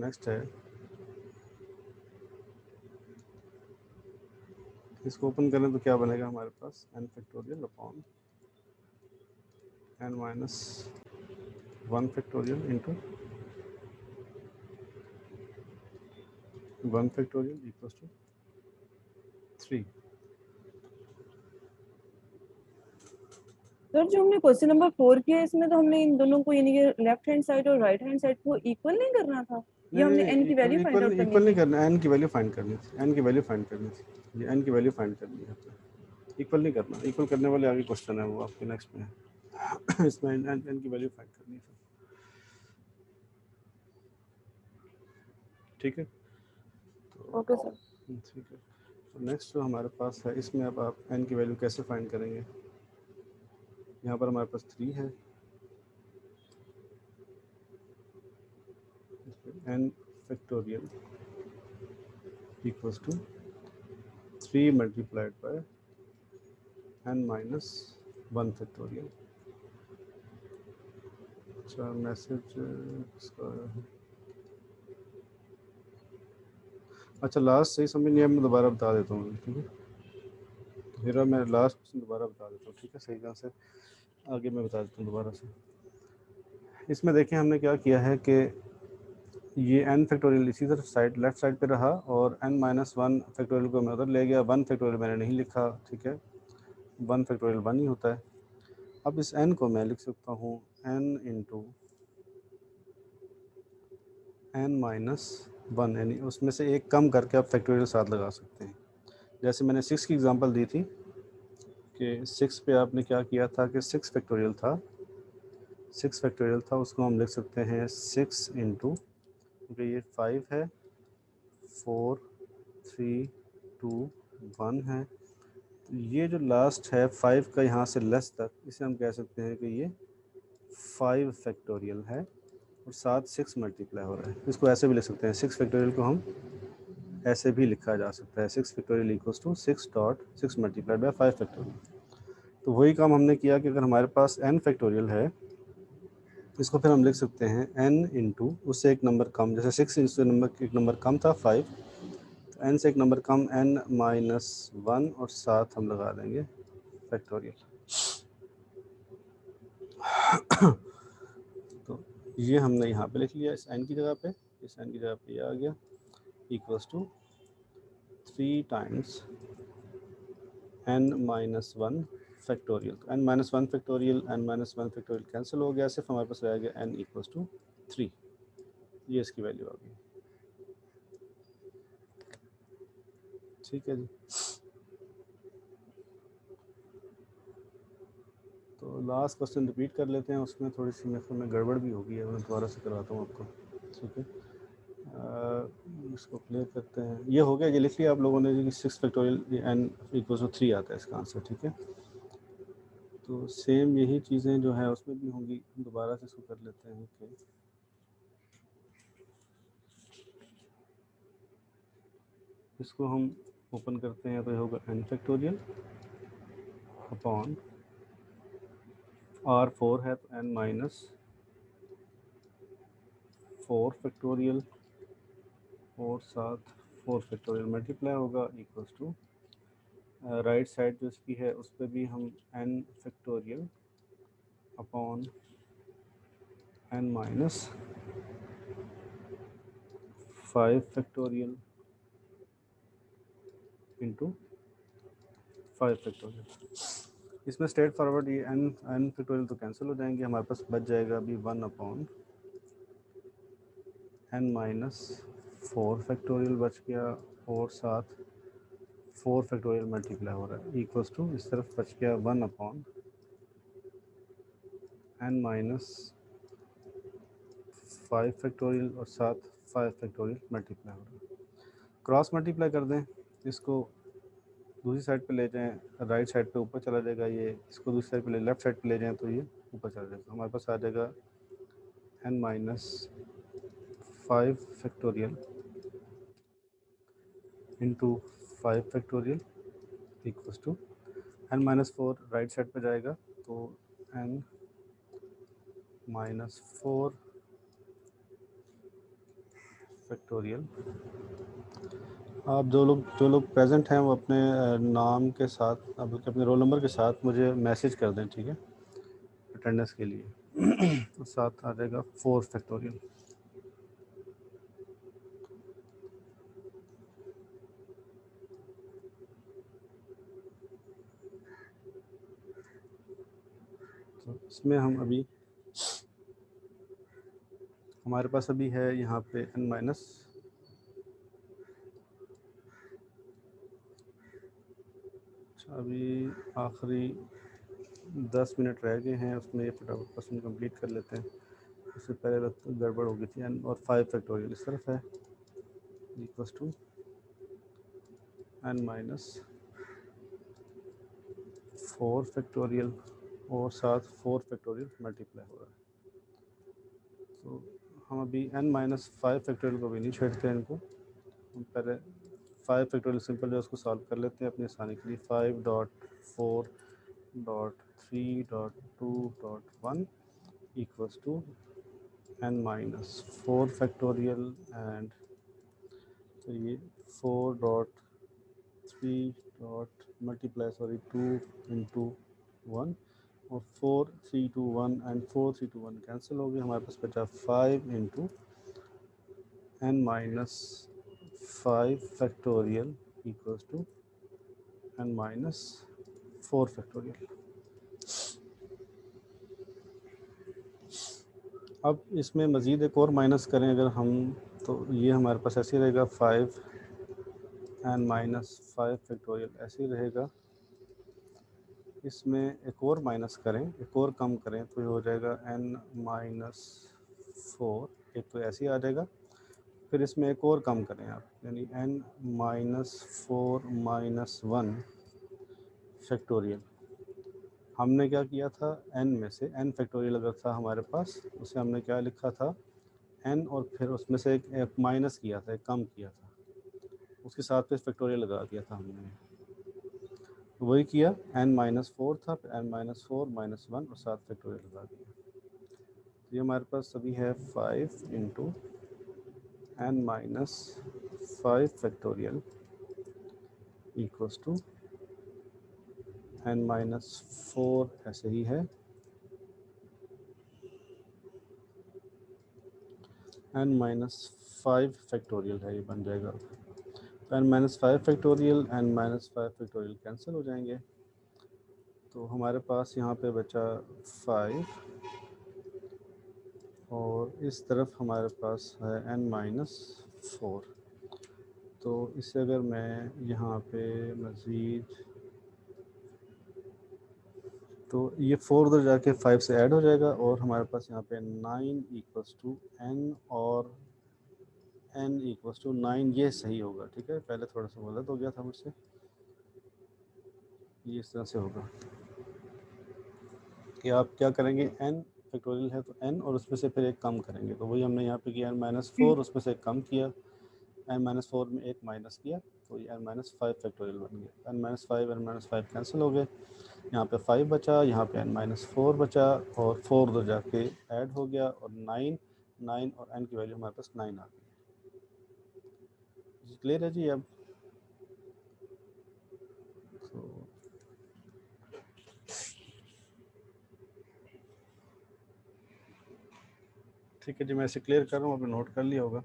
Next है, इसको open करें तो क्या बनेगा हमारे पास, n factorial upon n minus 1 factorial into 1 factorial equals to 3। Sir जो हमने क्वेश्चन नंबर 4 किया इसमें तो हमने इन दोनों को यानी कि लेफ्ट हैंड साइड और राइट हैंड साइड को इक्वल नहीं करना था, या हमने n की वैल्यू फाइंड आउट करनी इक्वल नहीं थी? करना, n की वैल्यू फाइंड करनी थी, n की वैल्यू फाइंड करनी थी, ये n की वैल्यू फाइंड करनी है, इक्वल नहीं करना। इक्वल करने वाले आगे क्वेश्चन है वो आपके नेक्स्ट में है इसमें n की वैल्यू फाइंड करनी है। ठीक है, ओके सर। ठीक है। तो नेक्स्ट जो हमारे पास है, इसमें अब आप n की वैल्यू कैसे फाइंड करेंगे। यहाँ पर हमारे पास 3 है, n factorial equals to 3 multiplied by n minus 1 factorial. अच्छा, मैसेज इसका, अच्छा लास्ट सही समझ नहीं आया, मैं दोबारा बता देता हूँ, ठीक है। मेरा मैं लास्ट क्वेश्चन दोबारा बता देता हूँ, ठीक है, सही तरह से आगे मैं बता देता हूँ दोबारा से। इसमें देखें हमने क्या किया है कि ये n फैक्टोरियल इसी तरफ साइड लेफ्ट साइड पे रहा और n माइनस 1 फैक्टोरियल को मैं उधर ले गया। 1 फैक्टोरियल मैंने नहीं लिखा, ठीक है, 1 फैक्टोरियल 1 ही होता है। अब इस n को मैं लिख सकता हूँ n इंटू n माइनस 1, यानी उसमें से एक कम करके आप फैक्टोरियल साथ लगा सकते हैं। जैसे मैंने 6 की एग्जांपल दी थी कि 6 पे आपने क्या किया था कि 6 फैक्टोरियल था, 6 फैक्टोरियल था, उसको हम लिख सकते हैं 6 इंटू, क्योंकि ये 5 है, 4 3 2 1 है, तो ये जो लास्ट है 5 का यहाँ से लेस तक, इसे हम कह सकते हैं कि ये 5 फैक्टोरियल है और साथ 6 मल्टीप्लाई हो रहा है। इसको ऐसे भी लिख सकते हैं, 6 फैक्टोरियल को हम ऐसे भी लिखा जा सकता है, 6 factorial equals to 6 multiplied by 5 factorial. तो वही काम हमने किया कि अगर हमारे पास n फैक्टोरियल है, इसको फिर हम लिख सकते हैं n इंटू उससे एक नंबर कम, जैसे 6 इंटू नंबर एक नंबर कम था 5, तो n से एक नंबर कम n माइनस 1 और साथ हम लगा देंगे फैक्टोरियल। तो ये हमने यहाँ पे लिख लिया इस n की जगह पे, इस n की जगह पे ये आ गया equals to 3 times n minus 1 factorial. n minus 1 factorial n minus 1 factorial cancel हो गया, सिर्फ हमारे पास रह गया n इक्वल्स टू 3। ये इसकी वैल्यू आ गई, ठीक है जी। तो लास्ट क्वेश्चन रिपीट कर लेते हैं, उसमें थोड़ी सी मेरे ख्याल में गड़बड़ भी होगी है, मैं दोबारा से करवाता हूँ आपको, ठीक है। इसको क्लियर करते हैं, ये हो गया, ये लिख लिया आप लोगों ने कि 6 फैक्टोरियल n इक्वल्स टू 3 आता है इसका आंसर, ठीक है। तो सेम यही चीज़ें जो है उसमें भी होंगी, दोबारा से इसको कर लेते हैं कि इसको हम ओपन करते हैं तो ये होगा n फैक्टोरियल अपॉन R4 है तो n माइनस 4 फैक्टोरियल और साथ 4 फैक्टोरियल मल्टीप्लाई होगा इक्वल्स टू राइट साइड जो इसकी है उस पर भी हम n factorial upon n minus 5 factorial into 5 factorial. इसमें स्ट्रेट फॉरवर्ड ये n फैक्टोरियल तो कैंसिल हो जाएंगे, हमारे पास बच जाएगा अभी 1 अपॉन n माइनस 4 फैक्टोरियल बच गया और साथ 4 फैक्टोरियल मल्टीप्लाई हो रहा है इक्वल्स टू इस तरफ बच गया 1 अपॉन n माइनस 5 फैक्टोरियल और साथ 5 फैक्टोरियल मल्टीप्लाई हो रहा है। क्रॉस मल्टीप्लाई कर दें, इसको दूसरी साइड पे ले जाएं, राइट साइड पे ऊपर चला जाएगा, ये इसको दूसरी साइड पे ले लेफ्ट साइड पे ले जाएं तो ये ऊपर चला जाएगा, हमारे पास आ जाएगा n minus 5 factorial into 5 factorial equals to n minus 4 right side पे जाएगा तो n माइनस 4 फैक्टोरियल। आप जो लोग प्रेजेंट हैं वो अपने नाम के साथ, अपने रोल नंबर के साथ मुझे मैसेज कर दें, ठीक है, अटेंडेंस के लिए। साथ आ जाएगा 4 फैक्टोरियल। तो इसमें हम अभी, हमारे पास अभी है यहाँ पे n माइनस, अभी आखिरी 10 मिनट रह गए हैं, उसमें ये फटाफट क्वेश्चन कंप्लीट कर लेते हैं। उससे पहले तो गड़बड़ हो गई थी। n और 5 फैक्टोरियल इस तरफ है, equals to n minus 4 factorial और साथ 4 फैक्टोरियल मल्टीप्लाई हो रहा है। तो हम अभी n माइनस 5 फैक्टोरियल को भी नहीं छेड़ते हैं इनको, हम पहले 5 फैक्टोरियल सिंपल जो उसको सॉल्व कर लेते हैं अपनी आसानी के लिए। 5.4.3.2.1 equals to n minus 4 factorial and तो ये 4.3 डॉट मल्टीप्लाई 2 इंटू 1 और 4 3 2 1 एंड 4 3 2 1 कैंसिल हो गए, हमारे पास बचा 5 into n minus 5 factorial equals to n minus 4 factorial. अब इसमें मज़ीद एक और माइनस करें अगर हम, तो ये हमारे पास ऐसे रहेगा 5 n माइनस 5 फैक्टोरियल ऐसे ही रहेगा। इसमें एक और माइनस करें, एक और कम करें तो ये हो जाएगा n माइनस 4, एक तो ऐसे ही आ जाएगा। फिर इसमें एक और कम करें आप, यानी n माइनस 4 माइनस 1 फैक्टोरियल। हमने क्या किया था, n में से n फैक्टोरियल अगर था हमारे पास, उसे हमने क्या लिखा था n और फिर उसमें से एक माइनस किया था, एक कम किया था, उसके साथ फिर फैक्टोरियल लगा दिया था हमने, वही किया। n माइनस 4 था, फिर n माइनस 4 माइनस 1 और साथ फैक्टोरियल लगा दिया। तो ये हमारे पास अभी है 5 into n minus 5 factorial equals to n minus 4 ऐसे ही है, n माइनस 5 फैक्टोरियल है, ये बन जाएगा। तो n minus 5 factorial n minus 5 factorial cancel हो जाएंगे, तो हमारे पास यहाँ पे बचा 5 और इस तरफ हमारे पास है n माइनस 4। तो इसे अगर मैं यहाँ पे मज़ीद, तो ये 4 उधर जाके 5 से ऐड हो जाएगा और हमारे पास यहाँ पे 9 इक्वल्स टू n और n इक्वल्स टू 9, ये सही होगा, ठीक है। पहले थोड़ा सा गलत हो गया था मुझसे, ये इस तरह से होगा कि आप क्या करेंगे, n फैक्टोरियल है तो n और उसमें से फिर एक कम करेंगे, तो वही हमने यहाँ पे किया n माइनस 4, उसमें से एक कम किया, n माइनस 4 में एक माइनस किया, तो ये n माइनस 5 फैक्टोरियल बन गया। n minus 5 n minus 5 cancel हो गए, यहाँ पे 5 बचा, यहाँ पे n माइनस 4 बचा और 4 उधर जाके ऐड हो गया और 9 और n की वैल्यू हमारे पास 9 आ गई। क्लियर है जी अब? तो ठीक है जी, मैं इसे क्लियर कर रहा हूँ, आपने नोट कर लिया होगा।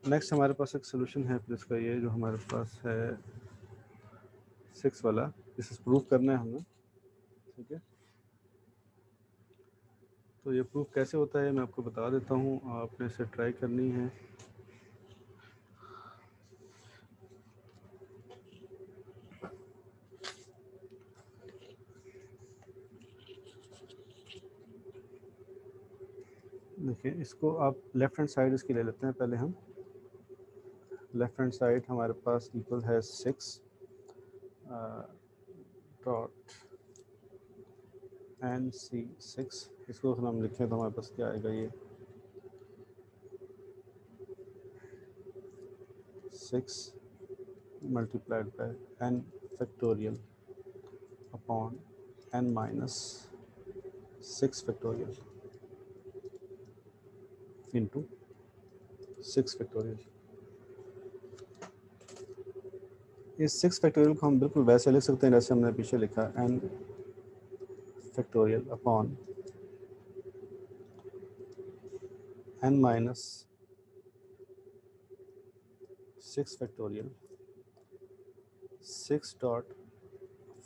नेक्स्ट हमारे पास एक सोल्यूशन है फिर इसका, ये जो हमारे पास है 6 वाला, इसे प्रूव करना है हमें, ठीक है। तो ये प्रूफ कैसे होता है मैं आपको बता देता हूँ, आपने इसे ट्राई करनी है। देखिए, इसको आप लेफ़्ट हैंड साइड इसकी ले लेते हैं पहले हम। लेफ़्ट हैंड साइड हमारे पास इक्वल है 6 डॉट NC6, इसको अगर हम लिखें तो हमारे पास क्या आएगा, ये 6 multiplied by n factorial upon n minus 6 factorial into 6 factorial. इस 6 फैक्टोरियल को हम बिल्कुल वैसे लिख सकते हैं जैसे हमने पीछे लिखा n factorial upon n minus 6 factorial 6 dot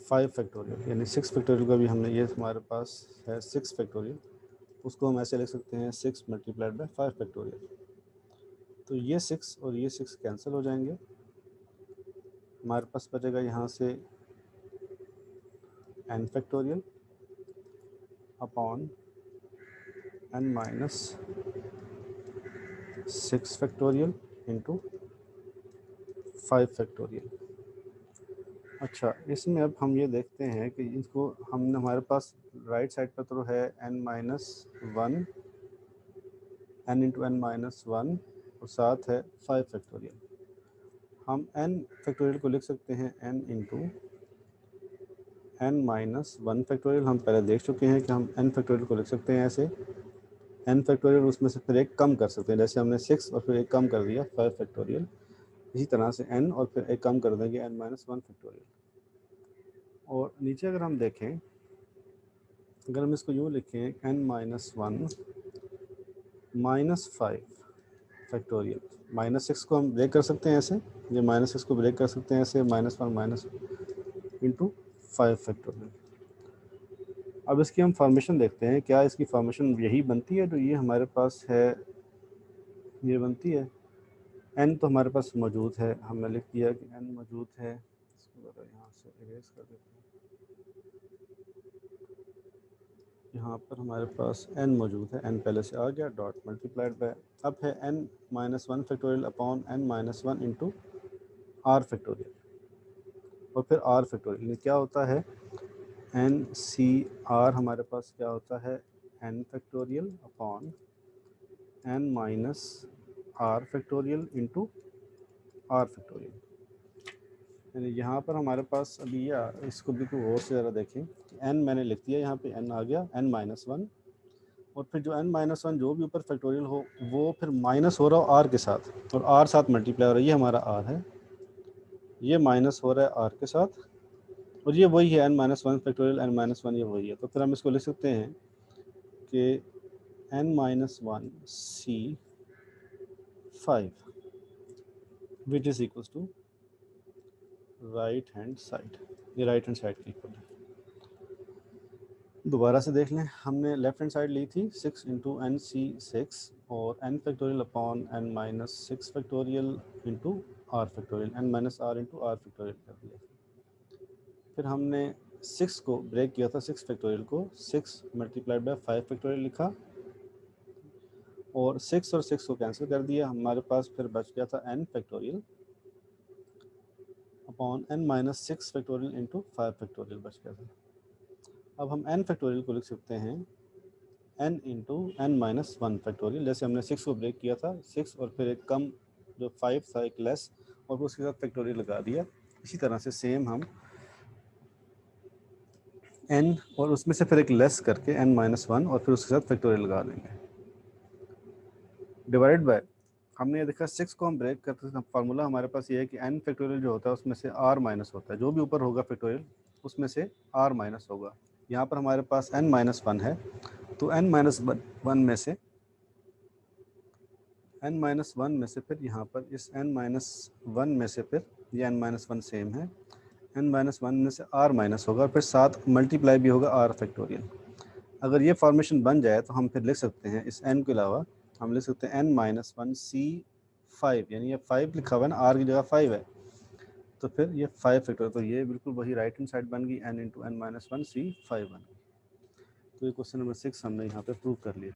5 factorial, यानी 6 फैक्टोरियल का भी हमने, ये हमारे पास है 6 फैक्टोरियल, उसको हम ऐसे लिख सकते हैं 6 मल्टीप्लाइड बाय 5 फैक्टोरियल। तो ये 6 और ये 6 कैंसिल हो जाएंगे, हमारे पास बचेगा यहाँ से n factorial upon n minus 6 factorial into 5 factorial. अच्छा, इसमें अब हम ये देखते हैं कि इसको हमने, हमारे पास राइट साइड पर तो है n minus 1, n into N minus 1 और साथ है 5 फैक्टोरियल। हम n फैक्टोरियल को लिख सकते हैं n into n minus 1 factorial. हम पहले देख चुके हैं कि हम n फैक्टोरियल को लिख सकते हैं ऐसे, n फैक्टोरियल उसमें से फिर एक कम कर सकते हैं, जैसे हमने 6 और फिर एक कम कर दिया 5 फैक्टोरियल, इसी तरह से n और फिर एक कम कर देंगे n माइनस 1 फैक्टोरियल। और नीचे अगर हम देखें, अगर हम इसको यूँ लिखें n minus 1 minus 5 factorial, minus 6 को हम ब्रेक कर सकते हैं ऐसे, ये माइनस 6 को ब्रेक कर सकते हैं ऐसे, माइनस 1 माइनस इंटू 5 फैक्टोरियल। अब इसकी हम फॉर्मेशन देखते हैं, क्या इसकी फॉर्मेशन यही बनती है जो ये हमारे पास है, ये बनती है। n तो हमारे पास मौजूद है, हमने लिख दिया कि n मौजूद है, इसको ज़रा यहाँ से इरेज कर देते हैं। यहाँ पर हमारे पास n मौजूद है, n पहले से आ गया, डॉट मल्टीप्लाइड बाय, अब है n minus 1 factorial upon n minus 1 into R factorial, और फिर r फैक्टोरियल। ये क्या होता है, n सी आर हमारे पास क्या होता है, n factorial upon n minus R factorial into R factorial. यानी यहाँ पर हमारे पास अभी, या इसको बिल्कुल गौर से ज़रा देखें कि n मैंने लिख दिया, यहाँ पे n आ गया n माइनस 1, और फिर जो n माइनस 1 जो भी ऊपर फैक्टोरियल हो वो फिर माइनस हो रहा हो r के साथ, और r साथ मल्टीप्लाई हो रहा है, ये हमारा r है, ये माइनस हो रहा है r के साथ, और ये वही है n minus 1 factorial, n minus 1 ये वही है। तो फिर हम इसको लिख सकते हैं कि n minus 1 C5 which is equals to right hand side, ये राइट हैंड साइड के इक्वल है। दोबारा से देख लें, हमने लेफ्ट हैंड साइड ली थी 6 इंटू एन सी 6 और n factorial upon n minus 6 factorial into R factorial, n minus R into R factorial कर दिया। फिर हमने 6 को ब्रेक किया था, 6 फैक्टोरियल को 6 मल्टीप्लाइड बाय 5 फैक्टोरियल लिखा, और 6 और 6 को कैंसिल कर दिया, हमारे पास फिर बच गया था n factorial upon n minus 6 factorial into 5 factorial बच गया था। अब हम n फैक्टोरियल को लिख सकते हैं n into n minus 1 factorial, जैसे हमने 6 को ब्रेक किया था, 6 और फिर एक कम जो 5 था एक लेस, और उसके साथ फैक्टोरियल लगा दिया। इसी तरह से सेम हम n और उसमें से फिर एक लेस करके n माइनस 1 और फिर उसके साथ फैक्टोरियल लगा देंगे। डिवाइड बाय, हमने ये देखा 6 को हम ब्रेक करते हैं, फार्मूला हमारे पास ये है कि n फैक्टोरियल जो होता है उसमें से r माइनस होता है, जो भी ऊपर होगा फैक्टोरियल उसमें से r माइनस होगा। यहाँ पर हमारे पास n माइनस 1 है, तो n माइनस 1 में से n माइनस 1 में से फिर यहाँ पर इस n माइनस 1 में से फिर ये n माइनस 1 सेम है, n माइनस 1 में से r माइनस होगा, फिर साथ मल्टीप्लाई भी होगा r फैक्टोरियल। अगर ये फॉर्मेशन बन जाए तो हम फिर लिख सकते हैं इस n के अलावा हम लिख सकते हैं n माइनस 1 C5, यानी ये 5 लिखा हुआ है ना, r की जगह 5 है, तो फिर ये 5 फैक्टोरियल, तो ये बिल्कुल वही राइट हैंड साइड बन गई, n into n minus 1 C5 बन गई। तो ये क्वेश्चन नंबर 6 हमने यहाँ पे प्रूव कर लिया।